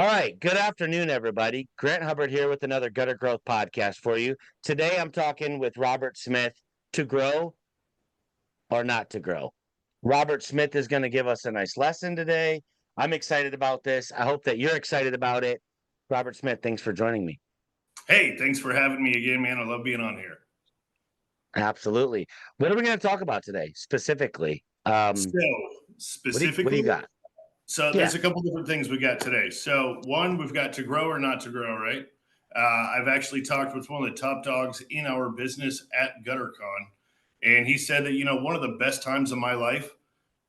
All right. Good afternoon, everybody. Grant Hubbard here with another Gutter Growth podcast for you. Today, I'm talking with Robert Smith to grow or not to grow. Robert Smith is going to give us a nice lesson today. I'm excited about this. I hope that you're excited about it. Robert Smith, thanks for joining me. Hey, thanks for having me again, man. I love being on here. Absolutely. What are we going to talk about today specifically? So, What do you specifically, got? there's Yeah. a couple different things we got today. So, one, we've got to grow or not to grow, right? I've actually talked with one of the top dogs in our business at GutterCon, and he said that, one of the best times of my life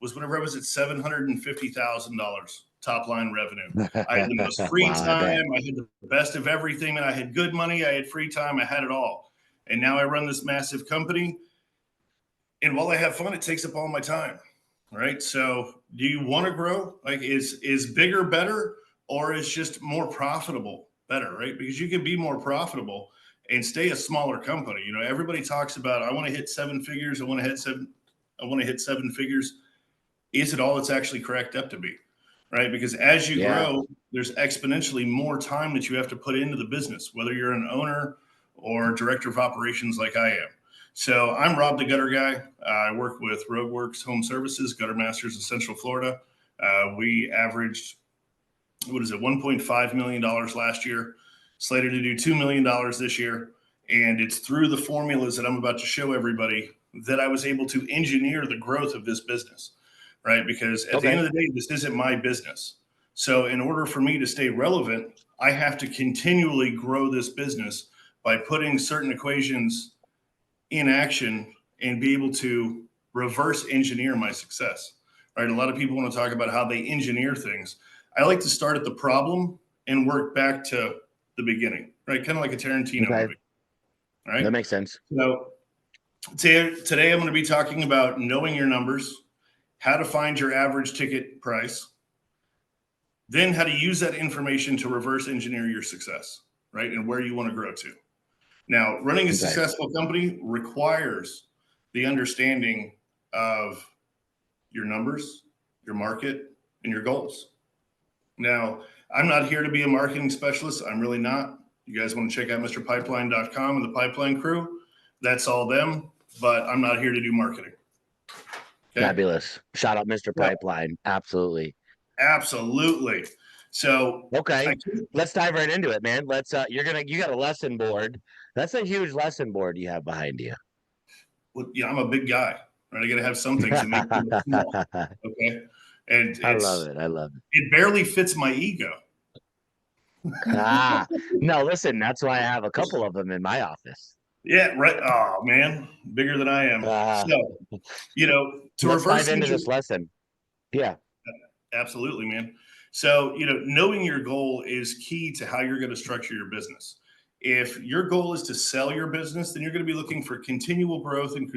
was whenever I was at $750,000 top line revenue. I had the most free Wow, I time. bet. I had the best of everything, and I had good money. I had free time. I had it all. And now I run this massive company. And while I have fun, it takes up all my time. Right. So do you want to grow? Like is bigger better, or is just more profitable better? Right. Because you can be more profitable and stay a smaller company. Everybody talks about I want to hit seven figures. I want to hit seven figures. Is it all it's actually cracked up to be? Right. Because as you Yeah. grow, there's exponentially more time that you have to put into the business, whether you're an owner or director of operations like I am. So I'm Rob the Gutter Guy. I work with Roadworks Home Services, Gutter Masters in Central Florida. We averaged, $1.5 million last year, slated to do $2 million this year. And it's through the formulas that I'm about to show everybody that I was able to engineer the growth of this business, right? Because at the end Okay. of the day, this isn't my business. So in order for me to stay relevant, I have to continually grow this business by putting certain equations in action and be able to reverse engineer my success. Right? A lot of people want to talk about how they engineer things. I like to start at the problem and work back to the beginning, right? Kind of like a Tarantino Okay. movie. Right. That makes sense. So today I'm going to be talking about knowing your numbers, how to find your average ticket price, then how to use that information to reverse engineer your success, right? And where you want to grow to. Now, running a Okay. successful company requires the understanding of your numbers, your market, and your goals. Now, I'm not here to be a marketing specialist. I'm really not. You guys want to check out MrPipeline.com and the Pipeline crew? That's all them, but I'm not here to do marketing. Okay. Fabulous. Shout out Mr. So, Pipeline. Absolutely. absolutely. So, I Okay. Let's dive right into it, man. You got a lesson board. That's a huge lesson board you have behind you. I'm a big guy, right? I got to have some things that make me look small. Okay. And I love it. I love it. it barely fits my ego. Ah, no, listen, that's why I have a couple of them in my office. Yeah, right. Oh man, bigger than I am. Uh, So, to let's dive reverse into engineer, this lesson. Yeah. absolutely, man. So, knowing your goal is key to how you're going to structure your business. If your goal is to sell your business, then you're going to be looking for continual growth and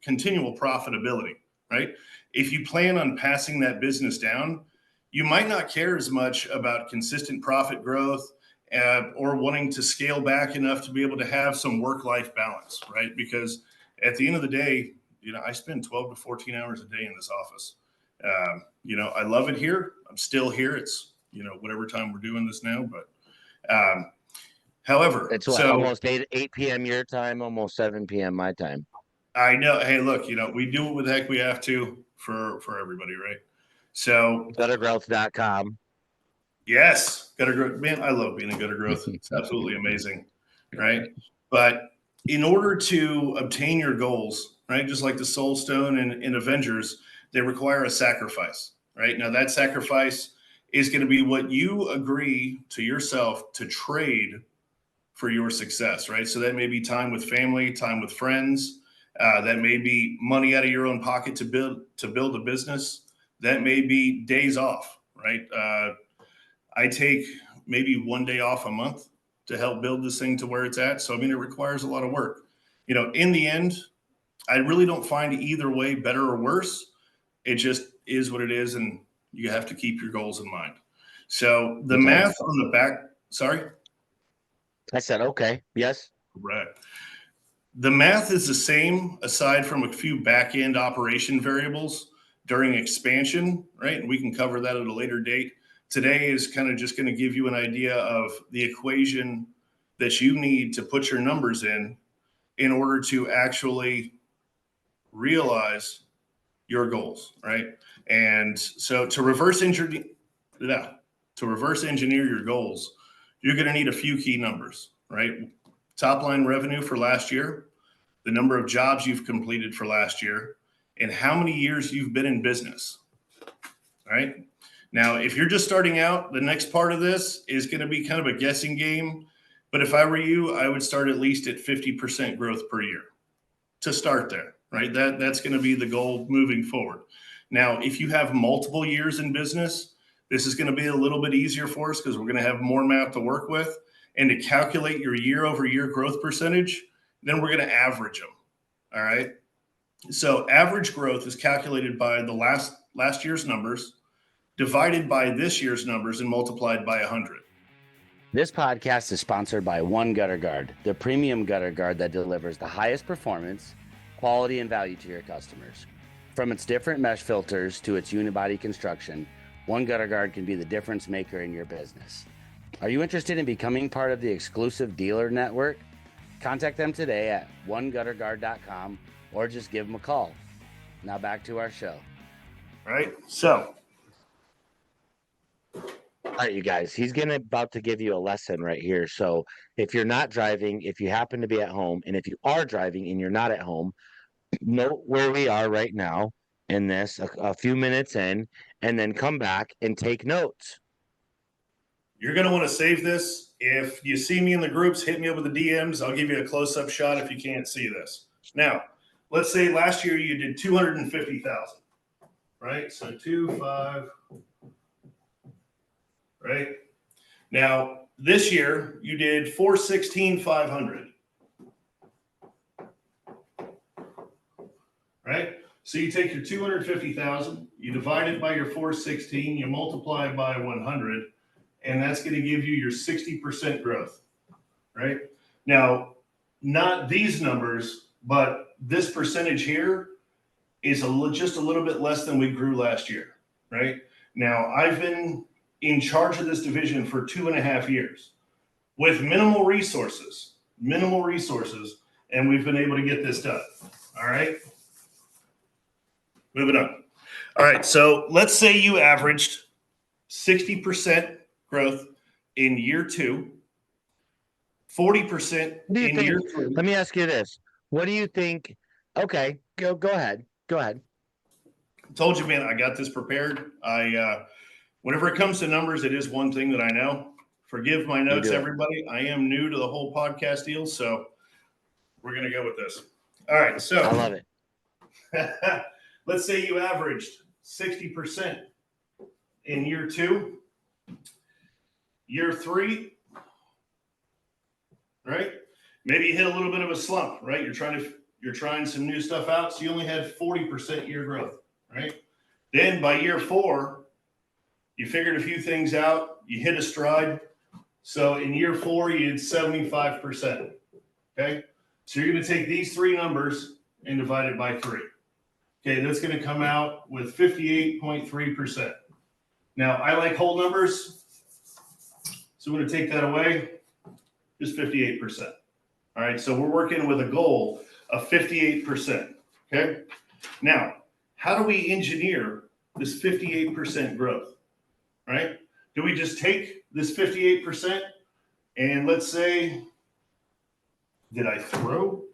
continual profitability, right? If you plan on passing that business down, you might not care as much about consistent profit growth or wanting to scale back enough to be able to have some work-life balance, right? Because at the end of the day, I spend 12 to 14 hours a day in this office. I love it here. I'm still here. It's, whatever time we're doing this now, but however, It's what, so almost 8 p.m. your time, almost 7 p.m. my time. I know, hey, look, we do what the heck we have to for everybody, right? So Guttergrowth.com. yes, Gutter Growth, man, I love being a Gutter Growth. It's absolutely amazing, right? But in order to obtain your goals, right, just like the Soul Stone in Avengers, they require a sacrifice, right? Now that sacrifice is going to be what you agree to yourself to trade for your success, right? So that may be time with family, time with friends. That may be money out of your own pocket to build a business. That may be days off, right? I take maybe one day off a month to help build this thing to where it's at. So I mean, it requires a lot of work. In the end, I really don't find either way better or worse. It just is what it is, and you have to keep your goals in mind. So the Okay. math on the back, sorry. I said, okay. Yes. Right. The math is the same aside from a few back end operation variables during expansion, right? And we can cover that at a later date. today is kind of just going to give you an idea of the equation that you need to put your numbers in order to actually realize your goals, right? And so to reverse engineer your goals, you're going to need a few key numbers, right? Top line revenue for last year, the number of jobs you've completed for last year, and how many years you've been in business, right? Now, if you're just starting out, the next part of this is going to be kind of a guessing game. But if I were you, I would start at least at 50% growth per year to start there, right? That's going to be the goal moving forward. Now, if you have multiple years in business, this is going to be a little bit easier for us because we're going to have more math to work with. And to calculate your year over year growth percentage, then we're going to average them. All right. So average growth is calculated by the last year's numbers divided by this year's numbers and multiplied by 100. This podcast is sponsored by One Gutter Guard, the premium gutter guard that delivers the highest performance, quality, and value to your customers. From its different mesh filters to its unibody construction, One Gutter Guard can be the difference maker in your business. Are you interested in becoming part of the exclusive dealer network? Contact them today at onegutterguard.com or just give them a call. Now back to our show. All right. So. All right, you guys, he's about to give you a lesson right here. So if you're not driving, if you happen to be at home, and if you are driving and you're not at home, note where we are right now in this, a few minutes in, and then come back and take notes. You're going to want to save this. If you see me in the groups, hit me up with the DMs. I'll give you a close-up shot if you can't see this. Now, let's say last year you did 250,000, right? So 2.5. Right now, this year you did 416,500. Right. So you take your 250,000, you divide it by your 416, you multiply it by 100, and that's going to give you your 60% growth. Right now, not these numbers, but this percentage here is just a little bit less than we grew last year. Right now, I've been in charge of this division for 2.5 years with minimal resources, and we've been able to get this done. All right. Moving on. All right. So let's say you averaged 60% growth in year 2, 40% in year 3. Let me ask you this. What do you think? Okay, go ahead. Go ahead. I told you, man, I got this prepared. Whenever it comes to numbers, it is one thing that I know. Forgive my notes, everybody. I am new to the whole podcast deal, so we're going to go with this. All right, so I love it. Let's say you averaged 60% in year 2, year 3, right? Maybe you hit a little bit of a slump, right? You're trying some new stuff out, so you only had 40% year growth, right? Then by year 4, you figured a few things out. You hit a stride. So in year 4, you did 75%. Okay. So you're going to take these 3 numbers and divide it by 3. Okay. That's going to come out with 58.3%. Now, I like whole numbers. So I'm going to take that away. Just 58%. All right. So we're working with a goal of 58%. Okay. Now, how do we engineer this 58% growth? Right? Do we just take this 58% and let's say, did I throw?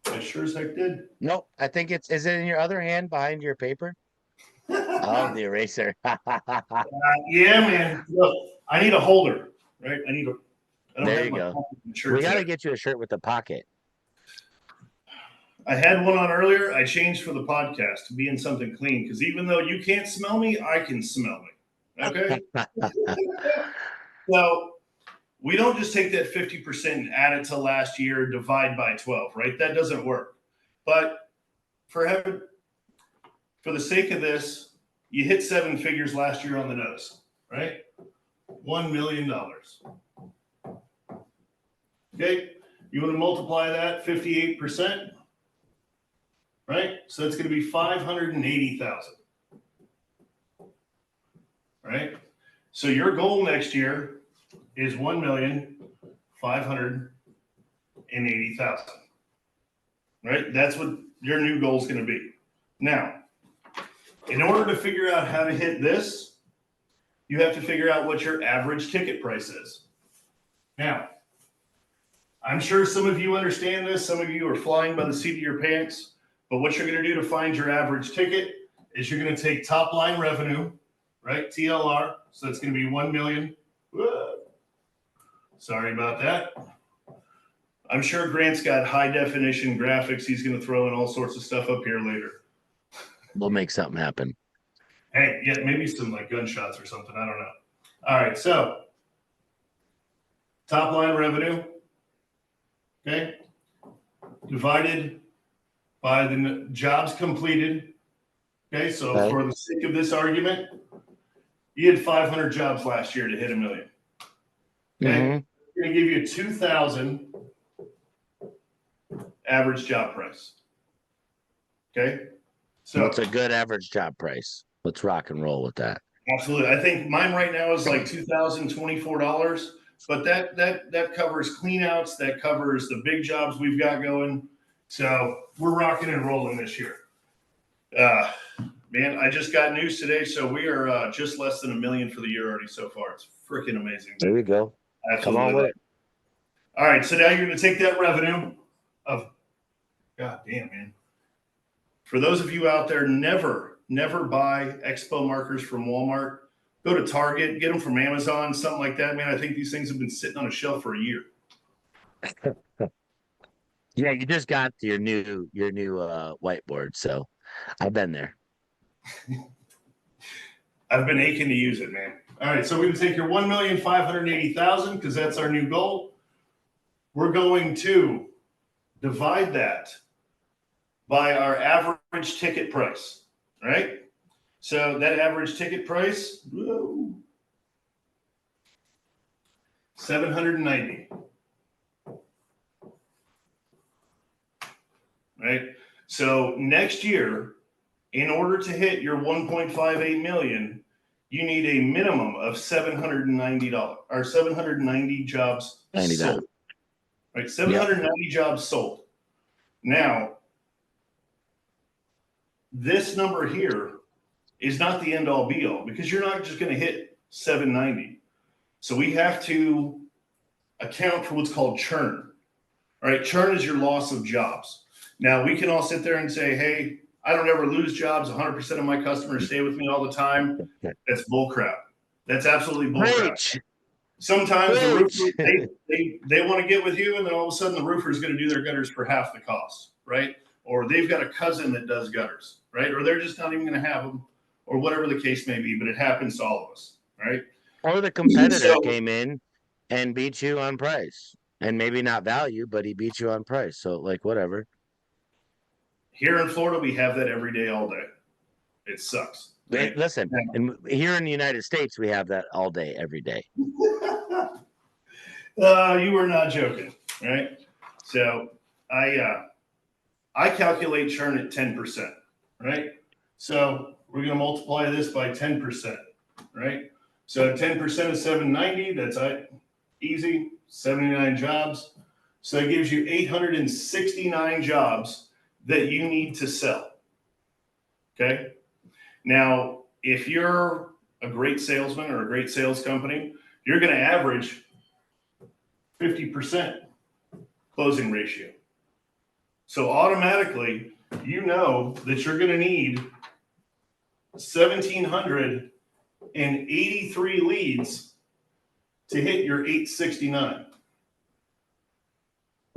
I sure as heck did. Nope. I think is it in your other hand behind your paper? Oh, the eraser. Yeah, man. Look, I need a holder, right? I don't there have you my go. shirt We got to today. get you a shirt with a pocket. I had one on earlier. I changed for the podcast to be in something clean because even though you can't smell me, I can smell me. Okay. So we don't just take that 50% and add it to last year, divide by 12, right? That doesn't work. But for the sake of this, you hit 7 figures last year on the nose, right? $1 million. Okay. You want to multiply that 58%, right? So that's going to be 580,000. Right. So your goal next year is 1,580,000. Right? That's what your new goal is going to be. Now, in order to figure out how to hit this, you have to figure out what your average ticket price is. Now, I'm sure some of you understand this. Some of you are flying by the seat of your pants. But what you're going to do to find your average ticket is you're going to take top line revenue, right? TLR. So that's going to be 1 million. Whoa. Sorry about that. I'm sure Grant's got high definition graphics. He's going to throw in all sorts of stuff up here later. We'll make something happen. Hey, yeah, maybe some like gunshots or something. I don't know. All right, so top line revenue, okay, divided by the jobs completed. Okay, so Okay. for the sake of this argument, you had 500 jobs last year to hit 1 million. Okay, Mhm. I'm going to give you 2,000 average job price. Okay, so What's a good average job price? Let's rock and roll with that. absolutely. I think mine right now is like $2,024, but that covers cleanouts, that covers the big jobs we've got going. So we're rocking and rolling this year. Man, I just got news today, so we are just less than 1 million for the year already so far. It's freaking amazing. There you go. Absolutely. Come on with it. All right, so now you're going to take that revenue of, God damn, man. For those of you out there, never buy expo markers from Walmart. Go to Target, get them from Amazon, something like that, man. I think these things have been sitting on a shelf for a year. Yeah, you just got your new whiteboard, so I've been there. I've been aching to use it, man. All right, so we're going to take your 1,580,000 because that's our new goal. We're going to divide that by our average ticket price, right? So that average ticket price, whoa, 790. Right? So next year, in order to hit your 1.58 million, you need a minimum of $790 or 790 jobs sold. Right? 790 jobs sold. Now, this number here is not the end all be all because you're not just going to hit 790. So we have to account for what's called churn. All right, churn is your loss of jobs. Now we can all sit there and say, hey, I don't ever lose jobs. 100% of my customers stay with me all the time. That's bullcrap. That's absolutely bullcrap. Sometimes the roofer, they want to get with you, and then all of a sudden the roofer is going to do their gutters for half the cost, right? Or they've got a cousin that does gutters, right? Or they're just not even going to have them, or whatever the case may be. But it happens to all of us, right? Or the competitor came in and beat you on price, and maybe not value, but he beat you on price. So like whatever. Here in Florida, we have that every day, all day. It sucks. Right? Listen, and here in the United States, we have that all day, every day. You were not joking, right? So I calculate churn at 10%, right? So we're going to multiply this by 10%, right? So 10% of 790, that's easy, 79 jobs. So it gives you 869 jobs that you need to sell. Okay. Now, if you're a great salesman or a great sales company, you're going to average 50% closing ratio. So automatically, you know that you're going to need 1,783 leads to hit your 869.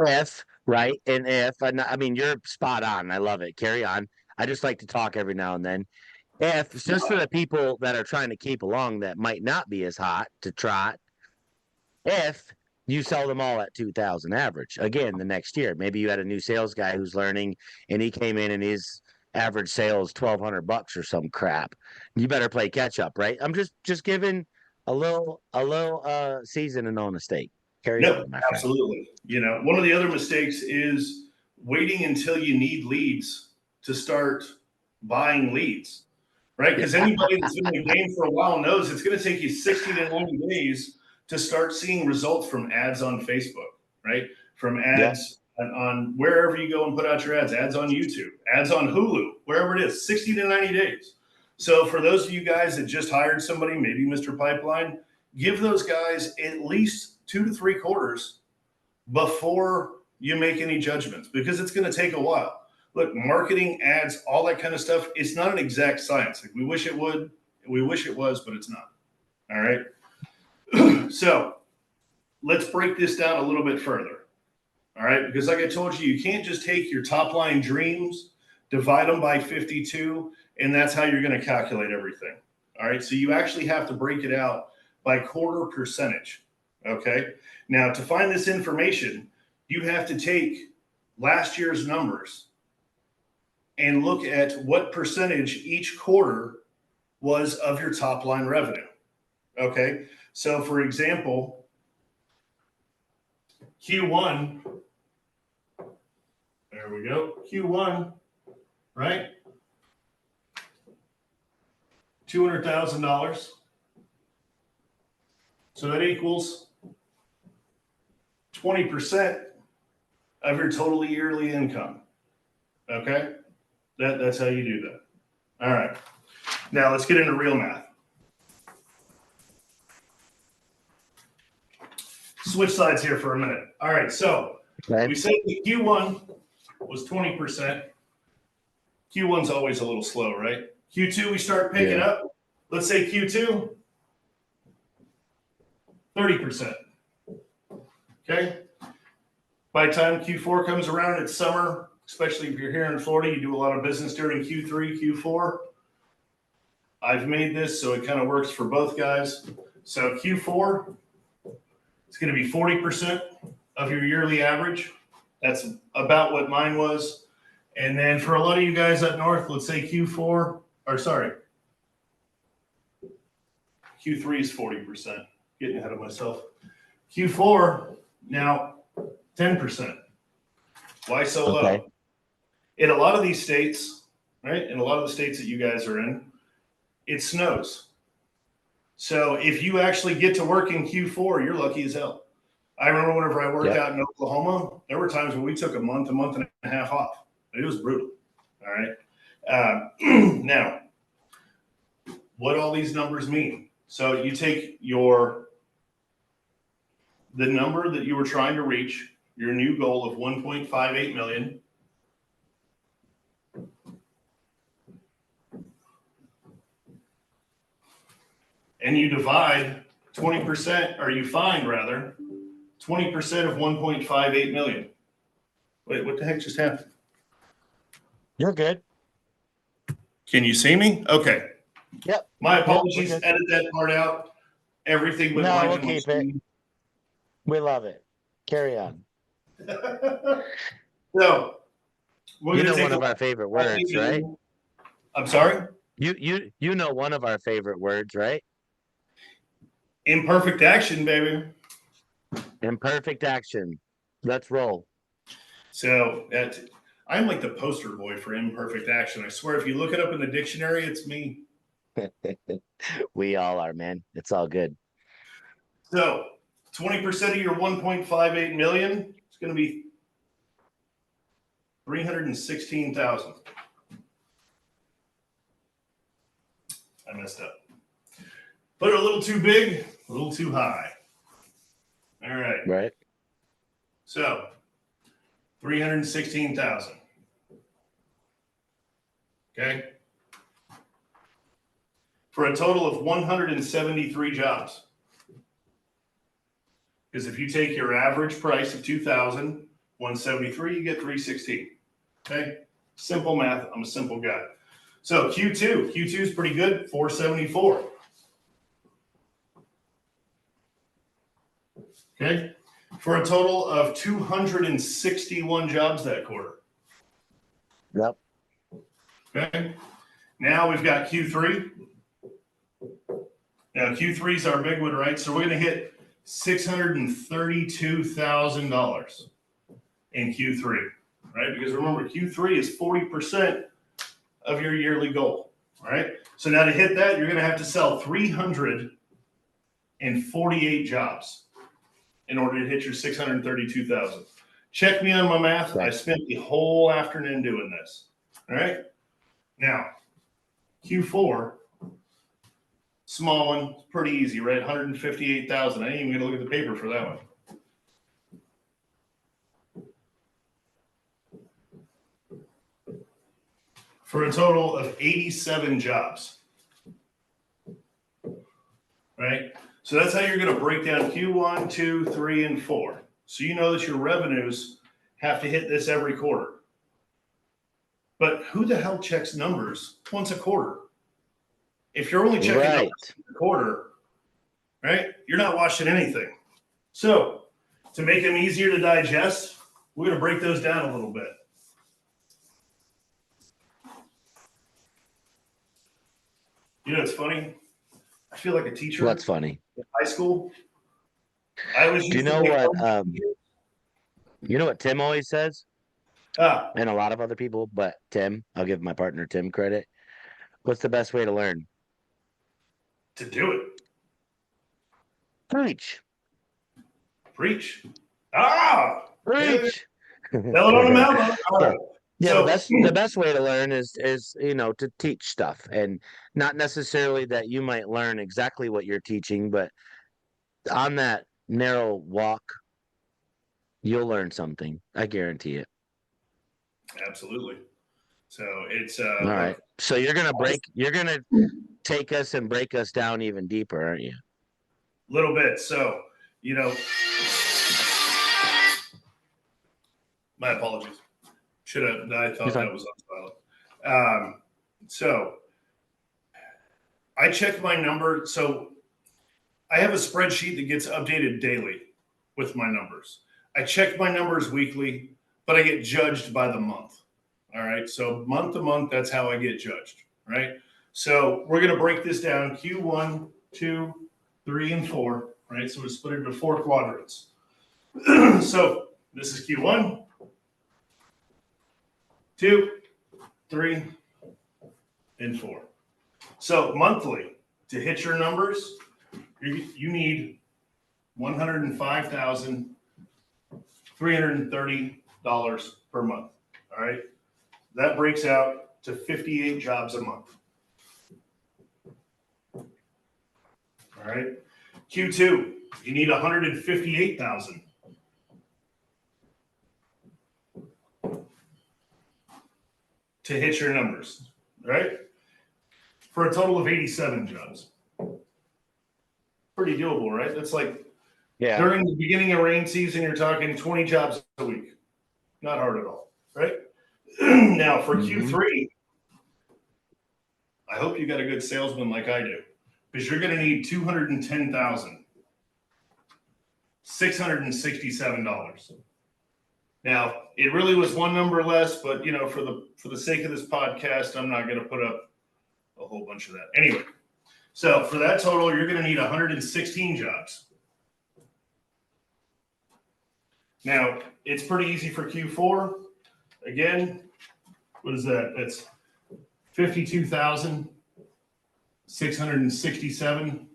I mean, you're spot on. I love it. Carry on. I just like to talk every now and then. If just for the people that are trying to keep along that might not be as hot to trot, if you sell them all at 2,000 average again the next year, maybe you had a new sales guy who's learning and he came in and his average sales $1,200 or some crap. You better play catch up, right? I'm just giving a little seasoning on the steak. Carry on, my friend. Absolutely. You know, one of the other mistakes is waiting until you need leads to start buying leads, right? Because anybody that's been in the game for a while knows it's going to take you 60 to 90 days to start seeing results from ads on Facebook, right? From ads on wherever you go and put out your ads on YouTube, ads on Hulu, wherever it is, 60 to 90 days. So for those of you guys that just hired somebody, maybe Mr. Pipeline, give those guys at least 2 to 3 quarters before you make any judgments, because it's going to take a while. Look, marketing, ads, all that kind of stuff, it's not an exact science. Like we wish it would, we wish it was, but it's not. All right. So let's break this down a little bit further. All right. Because like I told you, you can't just take your top line dreams, divide them by 52, and that's how you're going to calculate everything. All right. So you actually have to break it out by quarter percentage. Okay. Now, to find this information, you have to take last year's numbers and look at what percentage each quarter was of your top line revenue. Okay. So for example, Q1, there we go. Q1, right? $200,000. So that equals 20% of your total yearly income. Okay? That's how you do that. All right. Now let's get into real math. Switch sides here for a minute. All right. So we said that Q1 was 20%. Q1's always a little slow, right? Q2, we start picking up. Let's say Q2, 30%. Okay. By the time Q4 comes around, it's summer, especially if you're here in Florida, you do a lot of business during Q3, Q4. I've made this so it kind of works for both guys. So Q4, it's going to be 40% of your yearly average. That's about what mine was. And then for a lot of you guys up north, let's say Q3 is 40%. Getting ahead of myself. Q4, now 10%. Why so low? In a lot of these states, right? In a lot of the states that you guys are in, it snows. So if you actually get to work in Q4, you're lucky as hell. I remember whenever I worked out in Oklahoma, there were times when we took a month and a half off. It was brutal. All right. Now, what all these numbers mean. So you take the number that you were trying to reach, your new goal of 1.58 million. And you divide 20%, or you find rather, 20% of 1.58 million. Wait, what the heck just happened? You're good. Can you see me? Okay. Yep. My apologies. Edit that part out. Everything with we'll keep it. We love it. Carry on. So, you know one of our favorite words, right? I'm sorry? You know one of our favorite words, right? Imperfect action, baby. Imperfect action. Let's roll. So I'm like the poster boy for imperfect action. I swear, if you look it up in the dictionary, it's me. We all are, man. It's all good. So 20% of your 1.58 million is going to be 316,000. I messed up. Put it a little too big, a little too high. All right. Right. So 316,000. Okay. For a total of 173 jobs. Because if you take your average price of 2,000, 173, you get 316. Okay. Simple math. I'm a simple guy. So Q2 is pretty good, 474. Okay. For a total of 261 jobs that quarter. Yep. Okay. Now we've got Q3. Now Q3 is our big one, right? So we're going to hit $632,000 in Q3, right? Because remember, Q3 is 40% of your yearly goal. All right. So now to hit that, you're going to have to sell 348 jobs in order to hit your 632,000. Check me on my math. Okay. I spent the whole afternoon doing this. All right. Now, Q4, small one, pretty easy, right? 158,000. I ain't even going to look at the paper for that one. For a total of 87 jobs. Right? So that's how you're going to break down Q1, 2, 3, and 4. So you know that your revenues have to hit this every quarter. But who the hell checks numbers once a quarter? If you're only checking numbers a quarter, right, you're not watching anything. So to make them easier to digest, we're going to break those down a little bit. You know, it's funny. I feel like a teacher. What's funny? In high school. I was. Do you know what? You know what Tim always says? And a lot of other people, but Tim, I'll give my partner Tim credit. What's the best way to learn? To do it. Preach. Preach. Preach. Tell it on the mouth. All right. Yeah, so, the best way to learn is to teach stuff, and not necessarily that you might learn exactly what you're teaching, but on that narrow walk, you'll learn something. I guarantee it. Absolutely. So it's all right. So you're gonna take us and break us down even deeper, aren't you? A little bit. So, you know, my apologies. I thought that was on silent. So I checked my number. So I have a spreadsheet that gets updated daily with my numbers. I check my numbers weekly, but I get judged by the month. All right. So month to month, that's how I get judged. Right. So we're going to break this down Q1, 2, 3, and 4. Right. So we split it into 4 quadrants. So this is Q1, 2, 3, and 4. So monthly, to hit your numbers, you need $105,330 per month. All right. That breaks out to 58 jobs a month. All right. Q2, you need 158,000. To hit your numbers, right? For a total of 87 jobs. Pretty doable, right? That's like during the beginning of rain season, you're talking 20 jobs a week. Not hard at all, right? Now for Q3, I hope you got a good salesman like I do, because you're going to need $210,667. Now, it really was one number less, but you know, for the sake of this podcast, I'm not going to put up a whole bunch of that. Anyway, so for that total, you're going to need 116 jobs. Now, it's pretty easy for Q4. Again, what is that? That's 52,667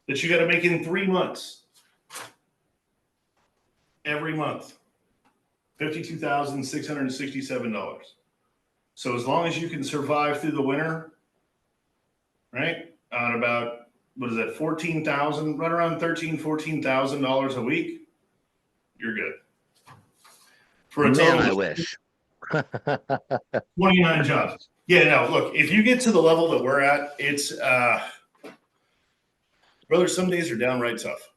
that you got to make in 3 months. Every month. $52,667. So as long as you can survive through the winter, right? On about, what is that, 14,000, right around $14,000 a week, you're good. For a total I wish. 29 jobs. Yeah, no, look, if you get to the level that we're at, it's brother, some days are downright tough,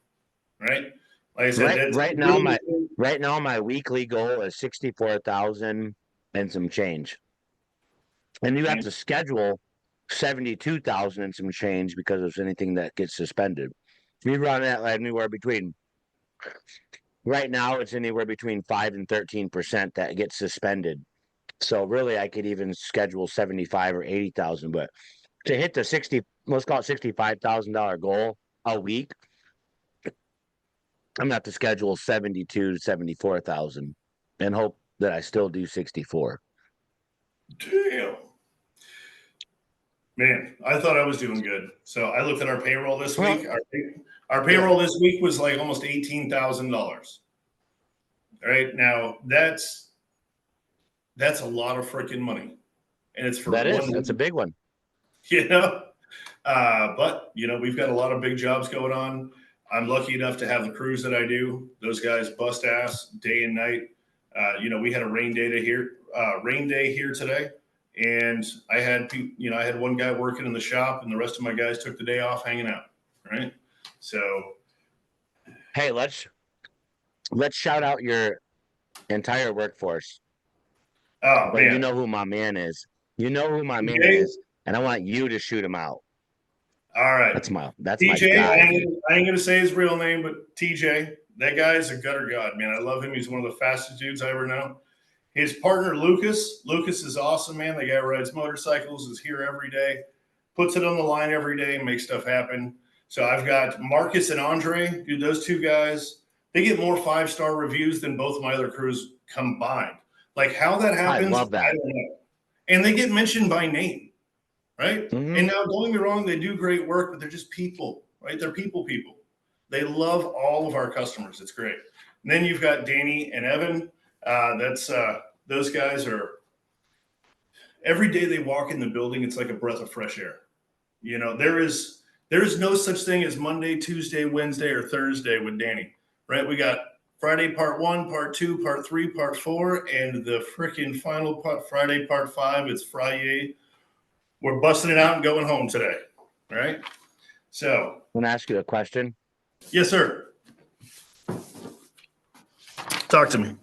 right? Like I said, right now my weekly goal is 64,000 and some change. And you have to schedule 72,000 and some change because of anything that gets suspended. We run at anywhere between, right now it's anywhere between 5 and 13% that gets suspended. So really I could even schedule 75 or 80,000, but to hit the let's call it $65,000 goal a week, I'm gonna have to schedule 72 to 74,000 and hope that I still do 64. Damn. Man, I thought I was doing good. So I looked at our payroll this Well, week. Our payroll this week was like almost $18,000. Right now, that's a lot of freaking money, and it's for one that's a week. big one. You know, but we've got a lot of big jobs going on. I'm lucky enough to have the crews that I do. Those guys bust ass day and night. We had a rain day here today, and I had one guy working in the shop, and the rest of my guys took the day off hanging out. Right. So, hey, let's shout out your entire workforce. oh But man, you know who my man is. You know who my man TJ. is, and I want you to shoot him out. All right, That's my TJ. guy. I ain't gonna say his real name, but TJ. That guy is a gutter god, man. I love him. He's one of the fastest dudes I ever know. His partner Lucas. Lucas is awesome, man. The guy rides motorcycles, is here every day, puts it on the line every day, makes stuff happen. So I've got Marcus and Andre. Dude, those two guys, they get more 5-star reviews than both my other crews combined. Like how that happens, I love that. I don't know. And they get mentioned by name, right? Mm-hmm. And now, don't get me wrong, they do great work, but they're just people, right? They're people. They love all of our customers. It's great. And then you've got Danny and Evan. Those guys are, every day they walk in the building, it's like a breath of fresh air. There is no such thing as Monday, Tuesday, Wednesday, or Thursday with Danny, right? We got Friday part 1, part 2, part 3, part 4, and the freaking final part, Friday part 5. It's Friday. We're busting it out and going home today, right? So, I want to ask you a question. yes, sir. Talk to me.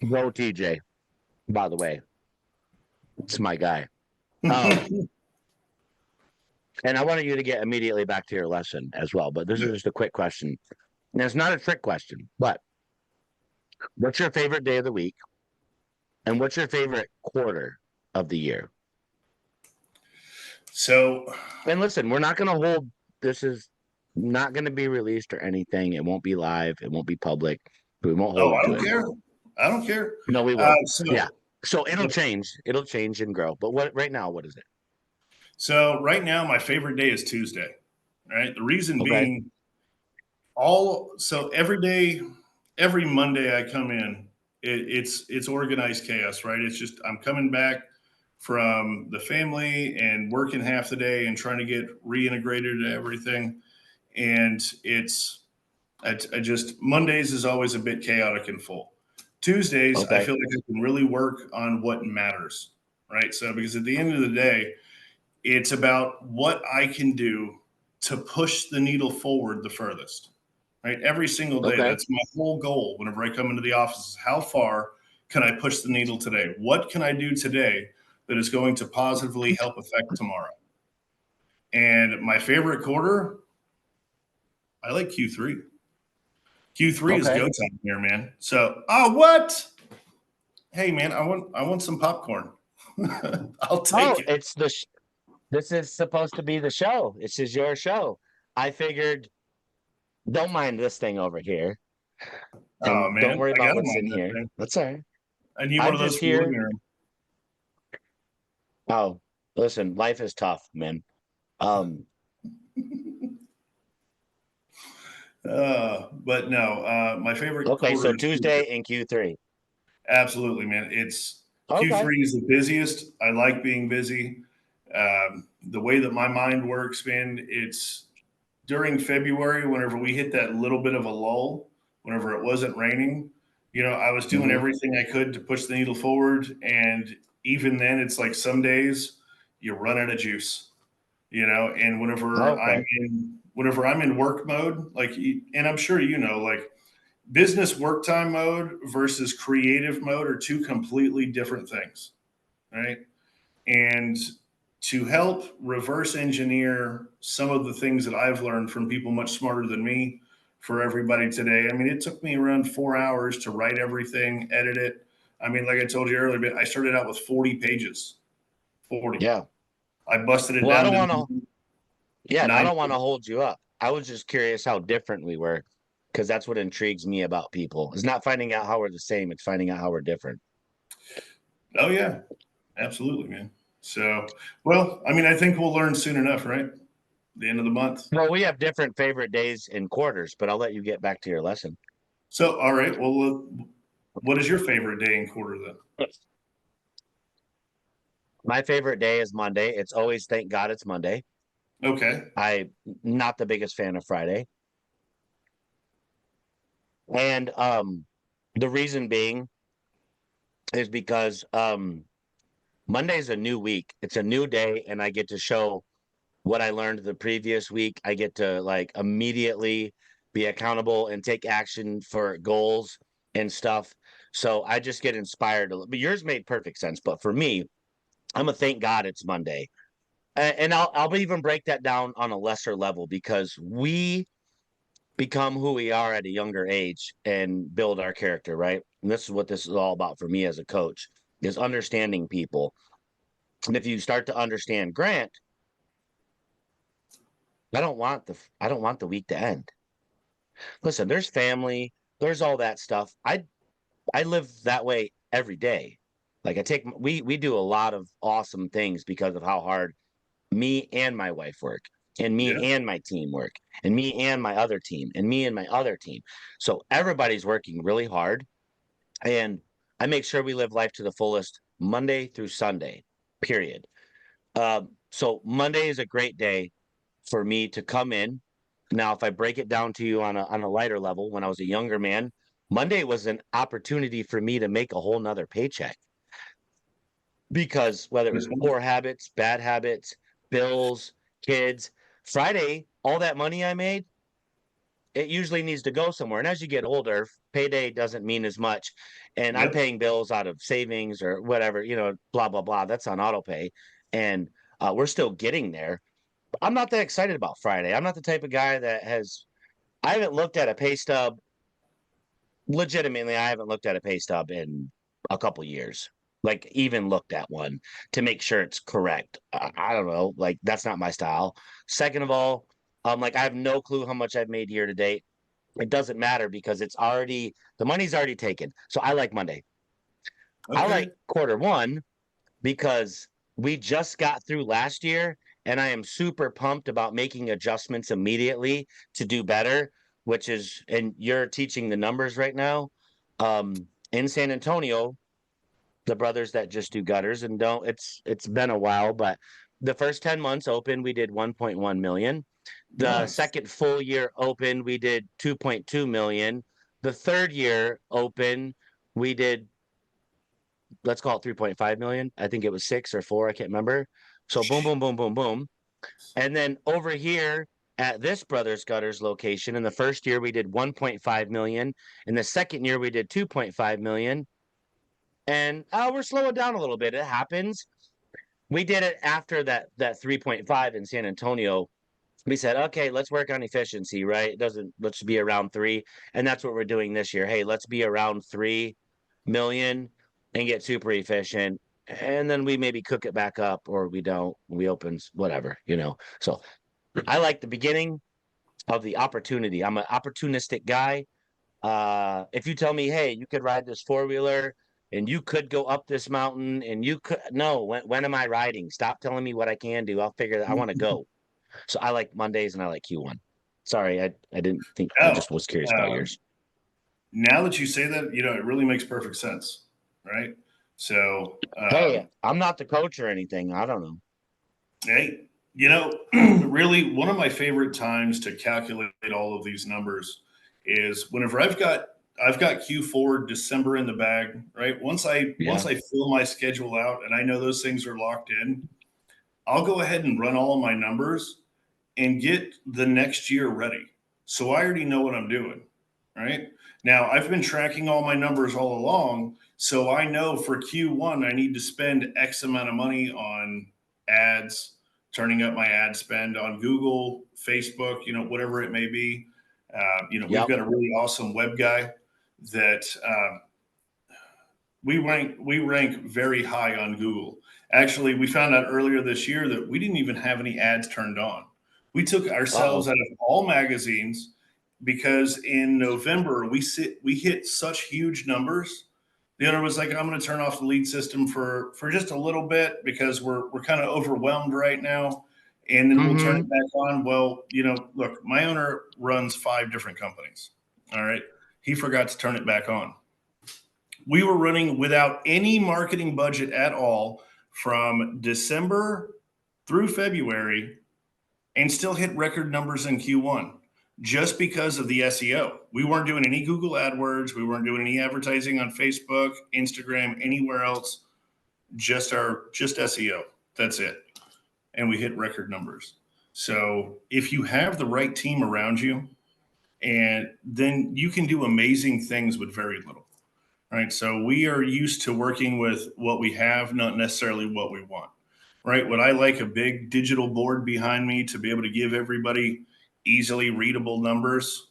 Go TJ, by the way. It's my guy. And I wanted you to get immediately back to your lesson as well. But this is just a quick question. And it's not a trick question, but what's your favorite day of the week? And what's your favorite quarter of the year? So, and listen, we're not going to hold, this is not going to be released or anything. It won't be live. It won't be public. We won't hold I to don't it. care. I don't care. No, we will. Yeah. So it'll change. It'll change and grow. But right now, what is it? So right now, my favorite day is Tuesday. Right. The reason being, every day, every Monday I come in, it's organized chaos. Right. It's just I'm coming back from the family and working half the day and trying to get reintegrated into everything. And Mondays is always a bit chaotic and full. Tuesdays, I feel like I can really work on what matters, right? So, because at the end of the day, it's about what I can do to push the needle forward the furthest, right? Every single day. That's my whole goal whenever I come into the office is how far can I push the needle today? What can I do today that is going to positively help affect tomorrow? And my favorite quarter, I like Q3. Q3 is go time here, man. So, what? Hey, man, I want some popcorn. I'll take it. It's this is supposed to be the show. This is your show. I figured, don't mind this thing over here. And Man, don't worry about what's in here. Thing. That's all right. I need one of those here. Oh, listen, life is tough, man. But no, my favorite. Okay, so Tuesday in Q3. Absolutely, man. Q3 is the busiest. I like being busy. The way that my mind works, man, it's during February, whenever we hit that little bit of a lull, whenever it wasn't raining, I was doing everything I could to push the needle forward. And even then, it's like some days you run out of juice, and whenever I'm in work mode, and I'm sure, business work time mode versus creative mode are two completely different things, right? And to help reverse engineer some of the things that I've learned from people much smarter than me for everybody today, I mean, it took me around 4 hours to write everything, edit it. I mean, like I told you earlier, I started out with 40 pages. 40. Yeah. I busted it down. I don't want to hold you up. I was just curious how different we were, because that's what intrigues me about people. It's not finding out how we're the same. It's finding out how we're different. Oh, yeah. Absolutely, man. So, well, I mean, I think we'll learn soon enough, right? The end of the month. Well, we have different favorite days in quarters, but I'll let you get back to your lesson. So, all right. Well, what is your favorite day in quarter then? My favorite day is Monday. It's always thank God it's Monday. Okay. I'm not the biggest fan of Friday. And the reason being is because Monday's a new week. It's a new day, and I get to show what I learned the previous week. I get to like immediately be accountable and take action for goals and stuff. So I just get inspired. But yours made perfect sense. But for me, I'm a thank God it's Monday. And I'll even break that down on a lesser level because we become who we are at a younger age and build our character, right? And this is what this is all about for me as a coach is understanding people. And if you start to understand Grant, I don't want the week to end. Listen, there's family, there's all that stuff. I live that way every day. Like we do a lot of awesome things because of how hard me and my wife work, and Yeah. me and my team work, and me and my other team, and me and my other team. So everybody's working really hard, and I make sure we live life to the fullest Monday through Sunday, period. So Monday is a great day for me to come in. Now, if I break it down to you on a lighter level, when I was a younger man, Monday was an opportunity for me to make a whole nother paycheck because whether it was poor habits, bad habits, bills, kids, Friday, all that money I made, it usually needs to go somewhere. And as you get older, payday doesn't mean as much. And I'm Yep. paying bills out of savings or whatever, blah, blah, blah. That's on auto pay. And we're still getting there. I'm not that excited about Friday. I'm not the type of guy I haven't looked at a pay stub. Legitimately, I haven't looked at a pay stub in a couple years. Like even looked at one to make sure it's correct. I don't know. Like that's not my style. Second of all, like I have no clue how much I've made year to date. It doesn't matter because the money's already taken. So I like Monday. I Okay. like quarter one because we just got through last year and I am super pumped about making adjustments immediately to do better, and you're teaching the numbers right now. In San Antonio, the brothers that just do gutters and don't, it's been a while, but the first 10 months open, we did 1.1 million. The Nice. second full year open, we did 2.2 million. The third year open, we did let's call it 3.5 million. I think it was 6 or 4. I can't remember. So boom, boom, boom, boom, boom. And then over here at this Brothers Gutters location, in the first year we did 1.5 million. In the second year we did 2.5 million. And we're slowing down a little bit. It happens. We did it after that 3.5 in San Antonio. We said, okay, let's work on efficiency, right? It doesn't let's be around 3. And that's what we're doing this year. Hey, let's be around 3 million and get super efficient. And then we maybe cook it back up or we don't. We opens whatever. So I like the beginning of the opportunity. I'm an opportunistic guy. If you tell me, hey, you could ride this 4-wheeler and you could go up this mountain and you could no, when am I riding? Stop telling me what I can do. I'll figure that I want to go. So I like Mondays and I like Q1. Sorry, I didn't think I Oh, just was curious about um, yours. now that you say that, it really makes perfect sense, right? So, Hey, I'm not the coach or anything. I don't know. hey, really one of my favorite times to calculate all of these numbers is whenever I've got Q4 December in the bag, right? Once Yeah. I fill my schedule out and I know those things are locked in, I'll go ahead and run all of my numbers and get the next year ready. So I already know what I'm doing, right? Now, I've been tracking all my numbers all along. So I know for Q1, I need to spend X amount of money on ads, turning up my ad spend on Google, Facebook, whatever it may be. We've Yep. got a really awesome web guy that we rank very high on Google. Actually, we found out earlier this year that we didn't even have any ads turned on. We took ourselves Uh-oh. out of all magazines because in November we hit such huge numbers The owner was like, I'm going to turn off the lead system for just a little bit because we're kind of overwhelmed right now. And then we'll turn it back on. Well, look, my owner runs 5 different companies. All right. He forgot to turn it back on. We were running without any marketing budget at all from December through February and still hit record numbers in Q1 just because of the SEO. We weren't doing any Google AdWords. We weren't doing any advertising on Facebook, Instagram, anywhere else. Just SEO. That's it. And we hit record numbers. So if you have the right team around you, and then you can do amazing things with very little. Right. So we are used to working with what we have, not necessarily what we want. Right. Would I like a big digital board behind me to be able to give everybody easily readable numbers?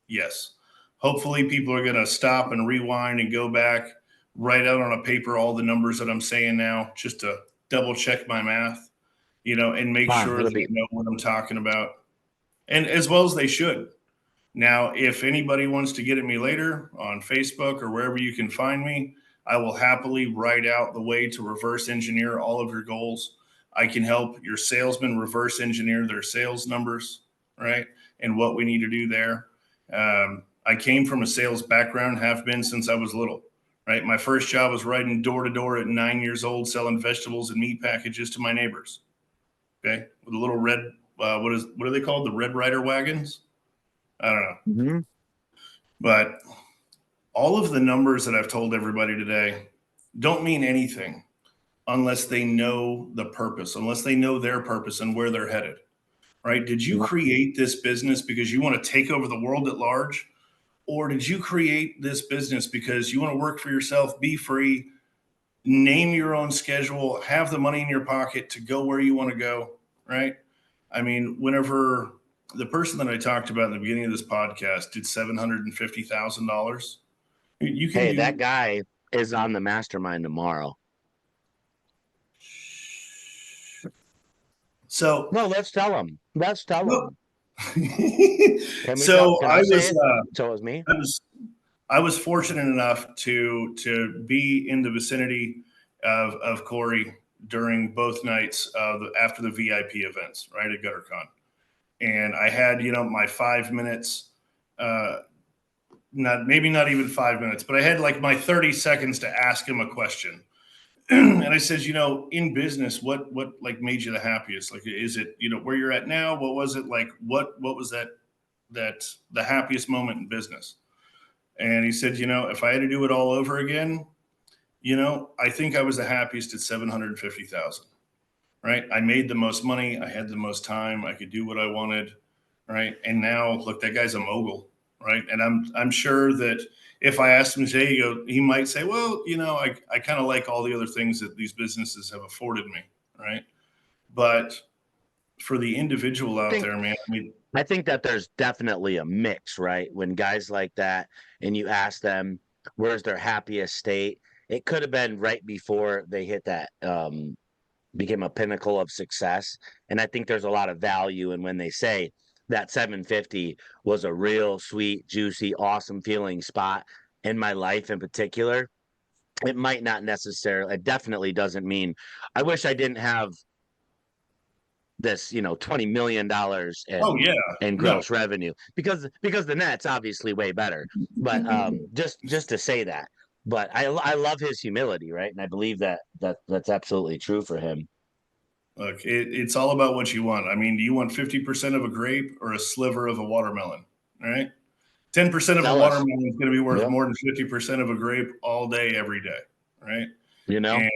Yes. Hopefully people are going to stop and rewind and go back, write out on a paper all the numbers that I'm saying now, just to double check my math, and make sure that I know what I'm talking about. And as well as they should. Now, if anybody wants to get at me later on Facebook or wherever you can find me, I will happily write out the way to reverse engineer all of your goals. I can help your salesmen reverse engineer their sales numbers, right? And what we need to do there. I came from a sales background, have been since I was little, right? My first job was riding door to door at 9 years old, selling vegetables and meat packages to my neighbors. Okay. With a little red, what are they called? The Red Rider wagons? I don't know. Mm-hmm. But all of the numbers that I've told everybody today don't mean anything unless they know the purpose, unless they know their purpose and where they're headed, right? Did you create this business because you want to take over the world at large? Or did you create this business because you want to work for yourself, be free, name your own schedule, have the money in your pocket to go where you want to go, right? I mean, whenever the person that I talked about in the beginning of this podcast did $750,000. That guy is on the mastermind tomorrow. So no, let's tell him. Let's tell him. So So it was me. I was fortunate enough to be in the vicinity of Corey during both nights after the VIP events, right, at GutterCon. And I had, my 5 minutes, not even 5 minutes, but I had like my 30 seconds to ask him a question. And I said, in business, what like made you the happiest? Like, is it, where you're at now? What was it like? What was that the happiest moment in business? And he said, if I had to do it all over again, I think I was the happiest at 750,000. Right. I made the most money. I had the most time. I could do what I wanted. Right. And now look, that guy's a mogul. Right. And I'm sure that if I asked him today, he might say, well, I kind of like all the other things that these businesses have afforded me. Right. But for the individual out there, man, I think that there's definitely a mix, right? When guys like that and you ask them, where's their happiest state? It could have been right before they hit that, became a pinnacle of success. And I think there's a lot of value in when they say that 750 was a real sweet, juicy, awesome feeling spot in my life in particular. It might not necessarily, it definitely doesn't mean I wish I didn't have this, $20 million in gross revenue because the net's obviously way better. But just to say that. But I love his humility, right? And I believe that's absolutely true for him. Look, it's all about what you want. I mean, do you want 50% of a grape or a sliver of a watermelon? All right. 10% of a watermelon is going to be worth more than 50% of a grape all day, every day. Right. And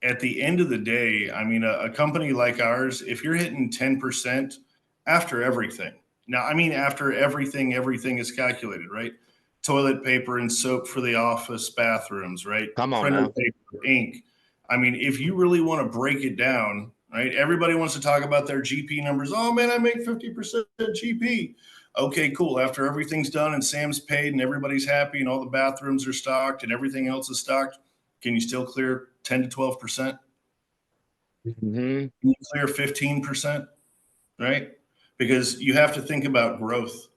at the end of the day, I mean, a company like ours, if you're hitting 10% after everything, now, I mean, after everything is calculated, right? Toilet paper and soap for the office bathrooms, right? Come on Printer now. paper, ink. I mean, if you really want to break it down, right? Everybody wants to talk about their GP numbers. Oh man, I make 50% GP. Okay, cool. After everything's done and Sam's paid and everybody's happy and all the bathrooms are stocked and everything else is stocked, can you still clear 10 to 12%? Mm-hmm. Can you clear 15%? Right? Because you have to think about growth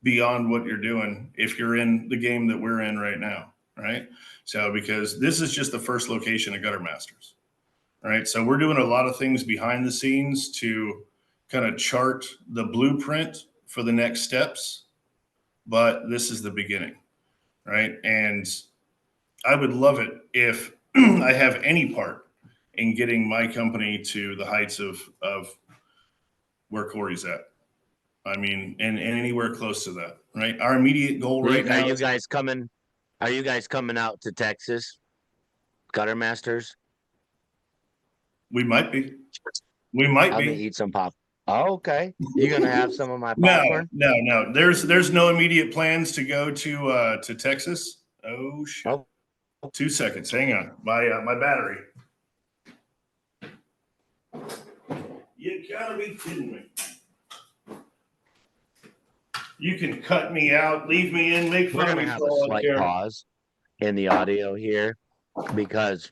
beyond what you're doing if you're in the game that we're in right now. right? So because this is just the first location of Gutter Masters, right? So we're doing a lot of things behind the scenes to kind of chart the blueprint for the next steps, but this is the beginning, right? And I would love it if I have any part in getting my company to the heights of where Corey's at. I mean, and anywhere close to that, right? Our immediate goal right Are now you is guys coming? Are you guys coming out to Texas, Gutter Masters? we might be. We might I'm gonna be. eat some pop. Oh, okay. You gonna have some of my No, popcorn? no. There's no immediate plans to go to Texas. Oh shit. Oh, 2 seconds. Hang on. My battery. You gotta be kidding me. You can cut me out, leave me in, make we're fun of gonna me have for a all I slight care. pause in the audio here because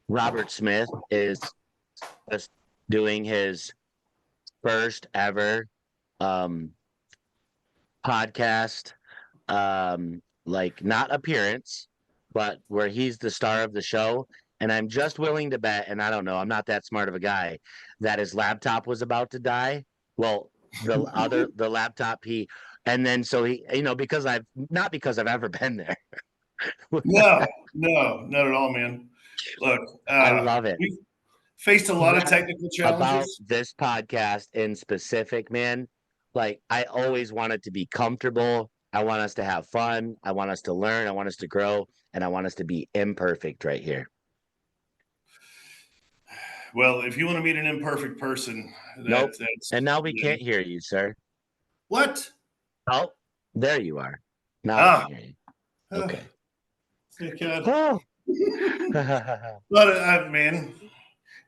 Robert Smith is just doing his first ever um podcast, like not appearance, but where he's the star of the show. And I'm just willing to bet, and I don't know, I'm not that smart of a guy, that his laptop was about to die. Well, the laptop and then so he, because I've not because I've ever been there. No, not at all, man. Look, I love it. we faced a lot of technical About challenges. this podcast in specific, man, like I always want it to be comfortable. I want us to have fun. I want us to learn. I want us to grow. And I want us to be imperfect right here. Well, if you want to meet an imperfect person, Nope. that's And now we can't hear you, sir. what? Oh, there you are. Now I Ah, can hear you. Okay. thank God. Oh. But man,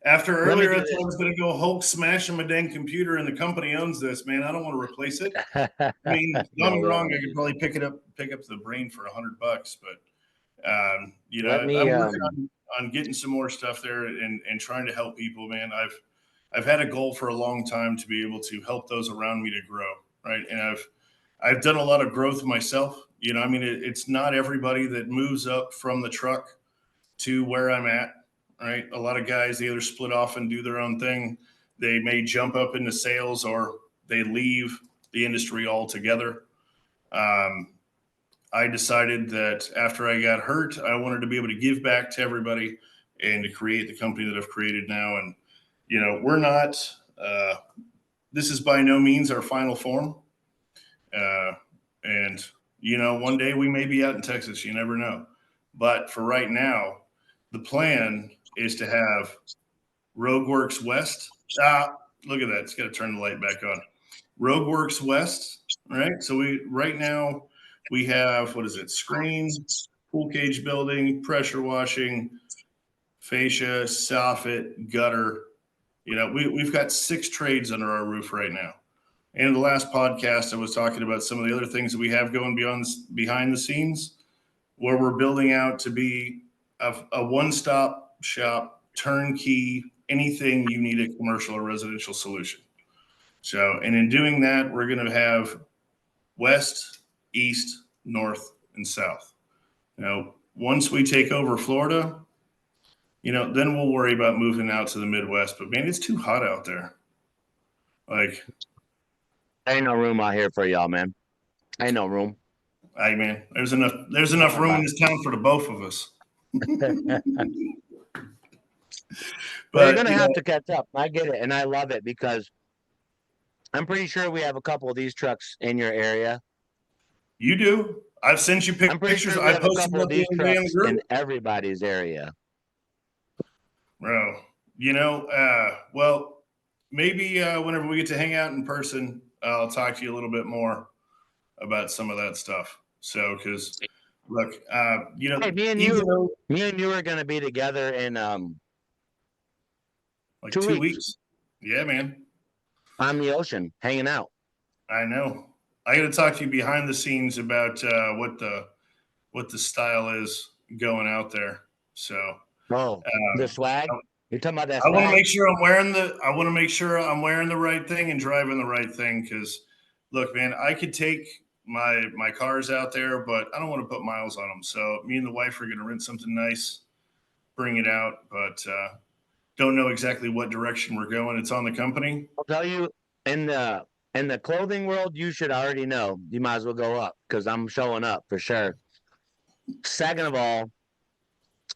after Let me earlier I do thought I was going to go Hulk smashing my dang computer, and the company owns this. Man, I don't want to replace it. I mean, don't No, get me we don't wrong, wanna I could do probably pick up the brain for $100, but Let me I'm working on getting some more stuff there and trying to help people, man. I've had a goal for a long time to be able to help those around me to grow, right? And I've done a lot of growth myself. I mean, it's not everybody that moves up from the truck to where I'm at, right? A lot of guys, they either split off and do their own thing. They may jump up into sales or they leave the industry altogether. I decided that after I got hurt, I wanted to be able to give back to everybody and to create the company that I've created now. And, we're not, this is by no means our final form. And, one day we may be out in Texas, you never know. But for right now, the plan is to have Rogueworks West. Look at that. It's got to turn the light back on. Rogueworks West, right? So right now we have, what is it? Screen, pool cage building, pressure washing, fascia, soffit, gutter. We've got 6 trades under our roof right now. And in the last podcast, I was talking about some of the other things that we have going behind the scenes, where we're building out to be a one-stop shop, turnkey, anything you need a commercial or residential solution. So, and in doing that, we're going to have west, east, north, and south. Once we take over Florida, then we'll worry about moving out to the Midwest. But man, it's too hot out there. Like, ain't no room out here for y'all, man. Ain't no room. man, there's enough room in this town for the both of us. But you're gonna have to catch up. I get it, and I love it because I'm pretty sure we have a couple of these trucks in your area. You do. I've sent you I'm pretty pictures. sure we I have a posted couple of them these the other day in the trucks group. in everybody's area. Bro, well, maybe whenever we get to hang out in person, I'll talk to you a little bit more about some of that stuff. So, because look, Hey, me and you are gonna be together in like 2 2 weeks weeks. Yeah, man. on the ocean, hanging out. I know. I got to talk to you behind the scenes about what the style is going out there. So, the swag. You're talking about that I want to swag? make sure I want to make sure I'm wearing the right thing and driving the right thing. Because, look, man, I could take my car's out there, but I don't want to put miles on them. So me and the wife are going to rent something nice, bring it out, but don't know exactly what direction we're going. It's on the company. I'll tell you, in the clothing world, you should already know. You might as well go up because I'm showing up for sure. Second of all,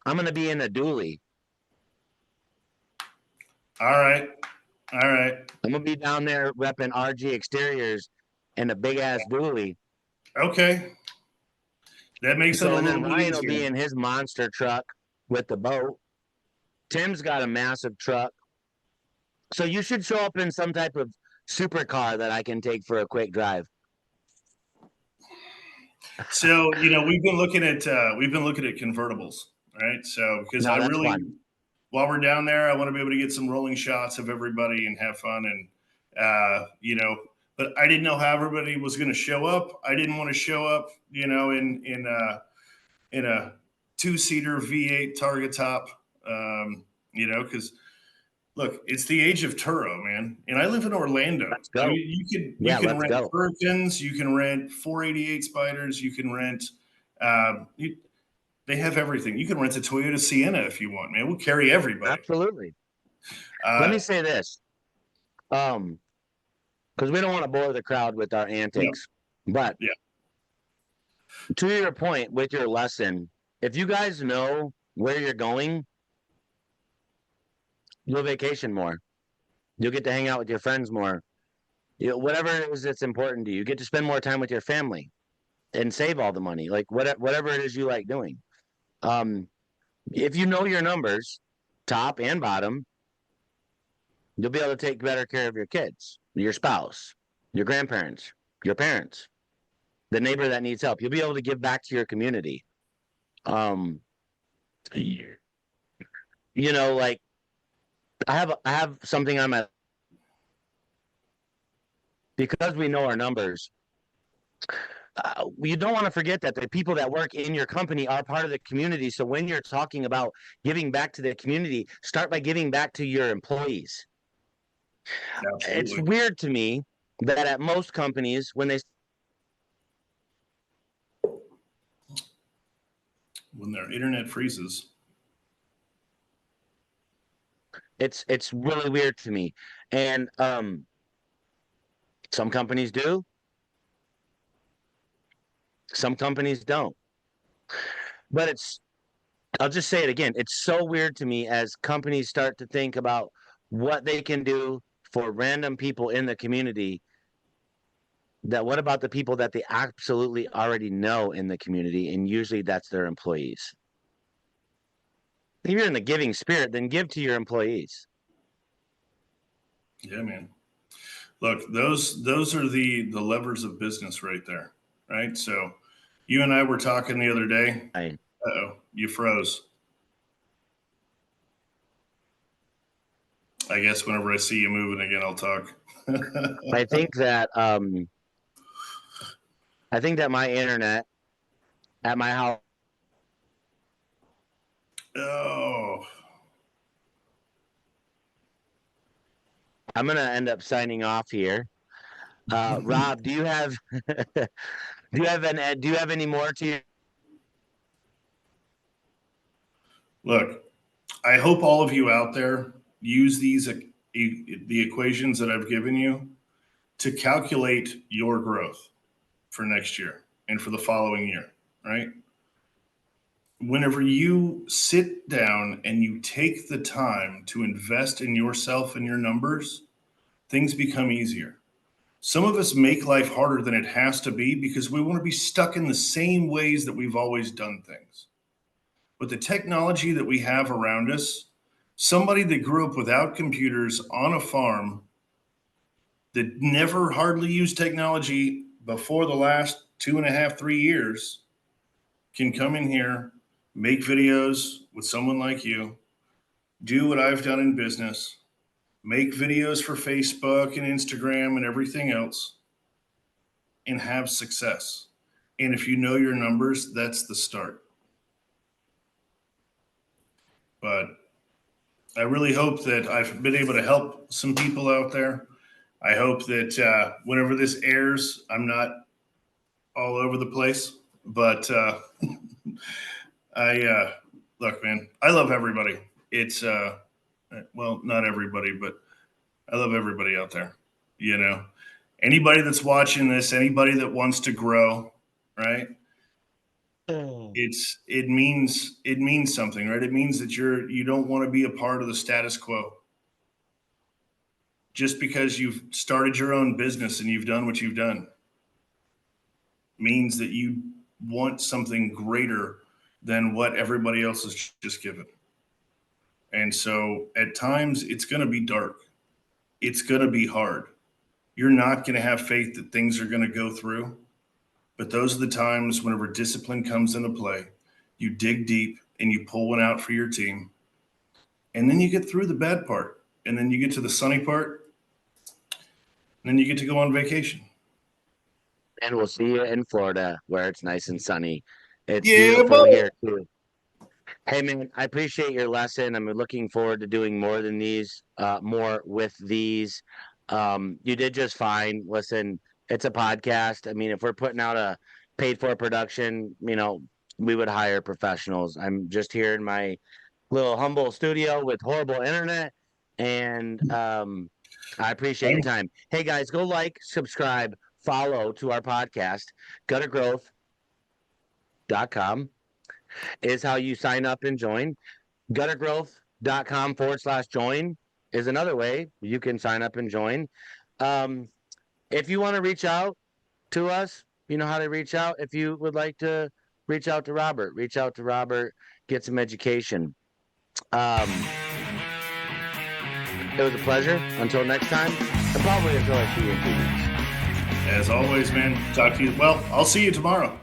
I'm going to be in a dually. All right. All right. I'm going to be down there repping RG Exteriors in a big ass dually. Okay. That makes it a And little then bit Ryan will easier. be in his monster truck with the boat. Tim's got a massive truck. So you should show up in some type of supercar that I can take for a quick drive. So, we've been looking at convertibles, right? So, because No, I that's really, fun. while we're down there, I want to be able to get some rolling shots of everybody and have fun. And, but I didn't know how everybody was going to show up. I didn't want to show up, in a 2-seater V8 Target top, because look, it's the age of Turo, man. And I live in Orlando. Let's I go. mean, you Yeah, can let's rent go. Hurricanes, you can rent 488 Spiders, you can rent. They have everything. You can rent a Toyota Sienna if you want, man. We'll carry everybody. Absolutely. Let me say this. Because we don't want to bore the crowd with our antics. But Yeah. to your point with your lesson, if you guys know where you're going, you'll vacation more. You'll get to hang out with your friends more. Whatever it is that's important to you, you get to spend more time with your family and save all the money. Like whatever it is you like doing. If you know your numbers, top and bottom, you'll be able to take better care of your kids, your spouse, your grandparents, your parents, the neighbor that needs help. You'll be able to give back to your community. Like I have something on my, because we know our numbers. You don't want to forget that the people that work in your company are part of the community. So when you're talking about giving back to the community, start by giving back to your employees. Absolutely. It's weird to me that at most companies, when their internet freezes, it's really weird to me. And some companies do, some companies don't. But I'll just say it again, it's so weird to me as companies start to think about what they can do for random people in the community, that what about the people that they absolutely already know in the community, and usually that's their employees. If you're in the giving spirit, then give to your employees. Yeah, man. Look, those are the levers of business right there, right? So you and I were talking the other day. Uh-oh, you froze. I guess whenever I see you moving again, I'll talk. I think that my internet at my house. Oh. I'm gonna end up signing off here. Rob, do you have do you have any more to you? Look, I hope all of you out there use the equations that I've given you to calculate your growth for next year and for the following year, right? Whenever you sit down and you take the time to invest in yourself and your numbers, things become easier. Some of us make life harder than it has to be because we want to be stuck in the same ways that we've always done things. But the technology that we have around us, somebody that grew up without computers on a farm that never hardly used technology before the last 2.5, 3 years can come in here, make videos with someone like you, do what I've done in business, make videos for Facebook and Instagram and everything else, and have success. And if you know your numbers, that's the start. But I really hope that I've been able to help some people out there. I hope that whenever this airs, I'm not all over the place. But look, man, I love everybody. It's well, not everybody, but I love everybody out there. You know, anybody that's watching this, anybody that wants to grow, right? It means something, right? It means that you don't want to be a part of the status quo. Just because you've started your own business and you've done what you've done means that you want something greater than what everybody else has just given. And so at times it's going to be dark. It's going to be hard. You're not going to have faith that things are going to go through. But those are the times whenever discipline comes into play, you dig deep and you pull one out for your team. And then you get through the bad part. And then you get to the sunny part. And then you get to go on vacation. And we'll see you in Florida where it's nice and sunny. It's Yeah, beautiful buddy. here too. Hey man, I appreciate your lesson. I'm looking forward to doing more than these, more with these. You did just fine. Listen, it's a podcast. I mean, if we're putting out a paid for production, we would hire professionals. I'm just here in my little humble studio with horrible internet, and I appreciate your time. Hey guys, go like, subscribe, follow to our podcast. Guttergrowth.com is how you sign up and join. Guttergrowth.com/join is another way you can sign up and join. If you want to reach out to us, you know how to reach out. If you would like to reach out to Robert, get some education. It was a pleasure. Until next time, and probably until I see you in 2 weeks. As always, man, talk to you. Well, I'll see you tomorrow.